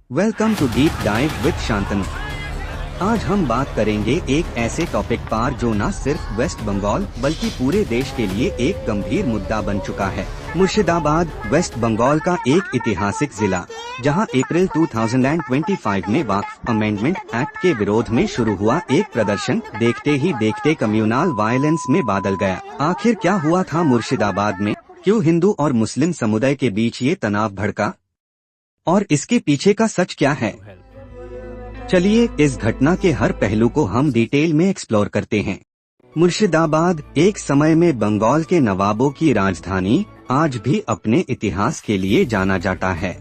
Welcome to deep dive with Shantanu. आज हम बात करेंगे एक ऐसे टॉपिक पर जो न सिर्फ वेस्ट बंगाल बल्कि पूरे देश के लिए एक गंभीर मुद्दा बन चुका है। मुर्शिदाबाद वेस्ट बंगाल का एक ऐतिहासिक जिला, जहां अप्रैल 2025 में वक्फ अमेंडमेंट एक्ट के विरोध में शुरू हुआ एक प्रदर्शन देखते ही देखते कम्युनल वायलेंस में बदल गया। आखिर क्या हुआ था मुर्शिदाबाद में? क्यों हिंदू और मुस्लिम समुदाय के बीच ये तनाव भड़का और इसके पीछे का सच क्या है? चलिए इस घटना के हर पहलू को हम डिटेल में एक्सप्लोर करते हैं। मुर्शिदाबाद एक समय में बंगाल के नवाबों की राजधानी आज भी अपने इतिहास के लिए जाना जाता है।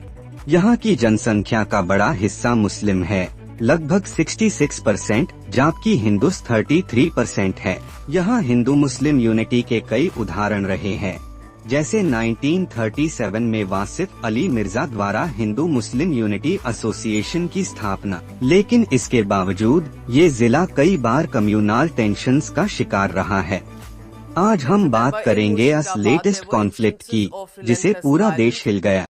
यहाँ की जनसंख्या का बड़ा हिस्सा मुस्लिम है, लगभग 66%, जबकि हिंदू 33% है। यहाँ हिंदू मुस्लिम यूनिटी के कई उदाहरण रहे हैं, जैसे 1937 में वासिफ अली मिर्जा द्वारा हिंदू मुस्लिम यूनिटी एसोसिएशन की स्थापना। लेकिन इसके बावजूद ये जिला कई बार कम्युनल टेंशन्स का शिकार रहा है। आज हम बात करेंगे इस लेटेस्ट कॉन्फ्लिक्ट की, जिसे पूरा देश हिल गया।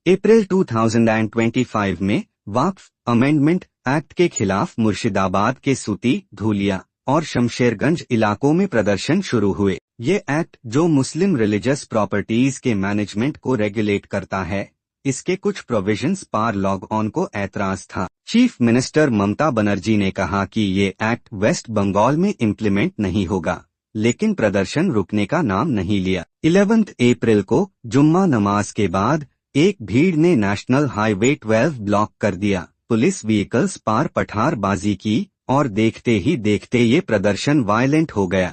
अप्रैल 2025 में वक्फ अमेंडमेंट एक्ट के खिलाफ मुर्शिदाबाद के सूती, धूलिया और शमशेरगंज इलाकों में प्रदर्शन शुरू हुए। ये एक्ट, जो मुस्लिम रिलीजियस प्रॉपर्टीज के मैनेजमेंट को रेगुलेट करता है, इसके कुछ प्रोविजंस पर लॉग ऑन को ऐतराज था। चीफ मिनिस्टर ममता बनर्जी ने कहा कि ये एक्ट वेस्ट बंगाल में इम्प्लीमेंट नहीं होगा, लेकिन प्रदर्शन रुकने का नाम नहीं लिया। 11 अप्रैल को जुम्मा नमाज के बाद एक भीड़ ने नेशनल हाईवे 12 ब्लॉक कर दिया। पुलिस व्हीकल्स पर पठारबाजी की और देखते ही देखते ये प्रदर्शन वायलेंट हो गया।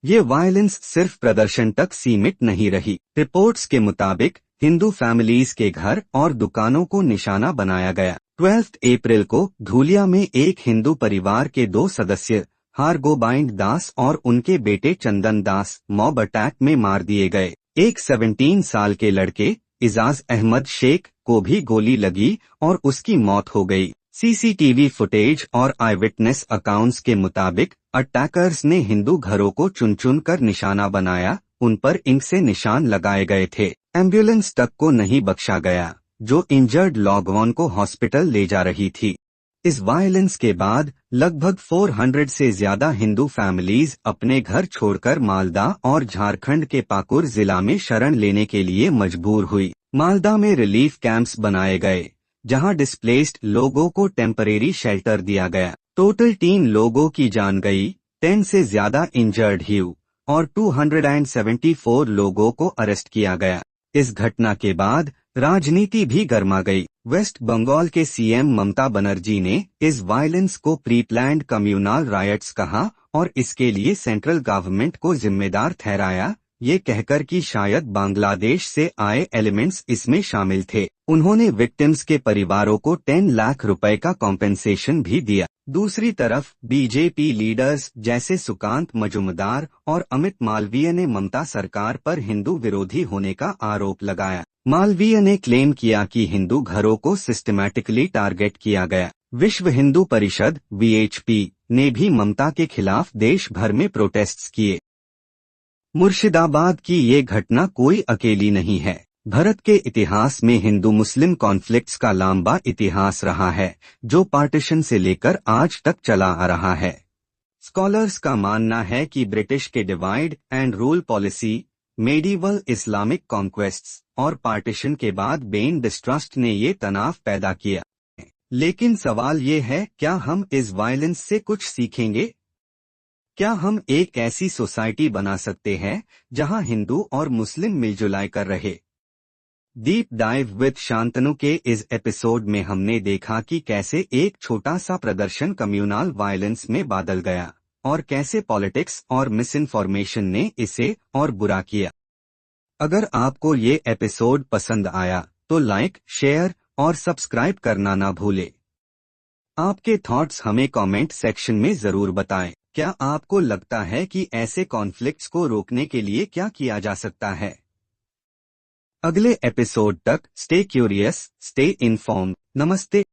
ये वायलेंस सिर्फ प्रदर्शन तक सीमित नहीं रही। रिपोर्ट्स के मुताबिक हिंदू फैमिलीज के घर और दुकानों को निशाना बनाया गया। 12 अप्रैल को धूलिया में एक हिंदू परिवार के 2 सदस्य हरगोबिंद दास और उनके बेटे चंदन दास मॉब अटैक में मार दिए गए। एक 17 साल के लड़के इजाज अहमद शेख को भी गोली लगी और उसकी मौत हो गई। सीसीटीवी फुटेज और आई विटनेस अकाउंट्स के मुताबिक अटैकर्स ने हिंदू घरों को चुन चुन कर निशाना बनाया, उन पर इंक से निशान लगाए गए थे। एम्बुलेंस तक को नहीं बख्शा गया, जो इंजर्ड लोगों को हॉस्पिटल ले जा रही थी। इस वायलेंस के बाद लगभग 400 से ज्यादा हिंदू फैमिलीज अपने घर छोड़कर मालदा और झारखंड के पाकुर जिला में शरण लेने के लिए मजबूर हुई। मालदा में रिलीफ कैंप्स बनाए गए, जहां डिस्प्लेस्ड लोगों को टेम्परेरी शेल्टर दिया गया। टोटल 3 लोगों की जान गई, 10 से ज्यादा इंजर्ड हुए और 274 लोगों को अरेस्ट किया गया। इस घटना के बाद राजनीति भी गर्मा गई। वेस्ट बंगाल के सीएम ममता बनर्जी ने इस वायलेंस को प्री प्लान्ड कम्युनल रायट्स कहा और इसके लिए सेंट्रल गवर्नमेंट को जिम्मेदार ठहराया, ये कहकर कि शायद बांग्लादेश से आए एलिमेंट्स इसमें शामिल थे। उन्होंने विक्टिम्स के परिवारों को 10 लाख रुपए का कॉम्पेंसेशन भी दिया। दूसरी तरफ बीजेपी लीडर्स जैसे सुकांत मजूमदार और अमित मालवीय ने ममता सरकार पर हिंदू विरोधी होने का आरोप लगाया। मालवीय ने क्लेम किया कि हिंदू घरों को सिस्टमैटिकली टारगेट किया गया। विश्व हिंदू परिषद (VHP) ने भी ममता के खिलाफ देश भर में प्रोटेस्ट्स किए। मुर्शिदाबाद की ये घटना कोई अकेली नहीं है। भारत के इतिहास में हिंदू मुस्लिम कॉन्फ्लिक्ट्स का लंबा इतिहास रहा है, जो पार्टीशन से लेकर आज तक चला आ रहा है। स्कॉलर्स का मानना है कि ब्रिटिश के divide and rule policy, medieval Islamic conquests और पार्टीशन के बाद बेन डिस्ट्रस्ट ने ये तनाव पैदा किया। लेकिन सवाल ये है, क्या हम इस वायलेंस से कुछ सीखेंगे? क्या हम एक ऐसी सोसाइटी बना सकते हैं जहां हिंदू और मुस्लिम मिलजुल कर रहे? डीप डाइव विद शांतनु के इस एपिसोड में हमने देखा कि कैसे एक छोटा सा प्रदर्शन कम्युनल वायलेंस में बदल गया और कैसे पॉलिटिक्स और मिसइंफॉर्मेशन ने इसे और बुरा किया। अगर आपको ये एपिसोड पसंद आया तो लाइक, शेयर और सब्सक्राइब करना ना भूले। आपके थॉट्स हमें कमेंट सेक्शन में जरूर बताएं। क्या आपको लगता है कि ऐसे कॉन्फ्लिक्ट्स को रोकने के लिए क्या किया जा सकता है? अगले एपिसोड तक स्टे क्यूरियस, स्टे इन्फॉर्म्ड। नमस्ते।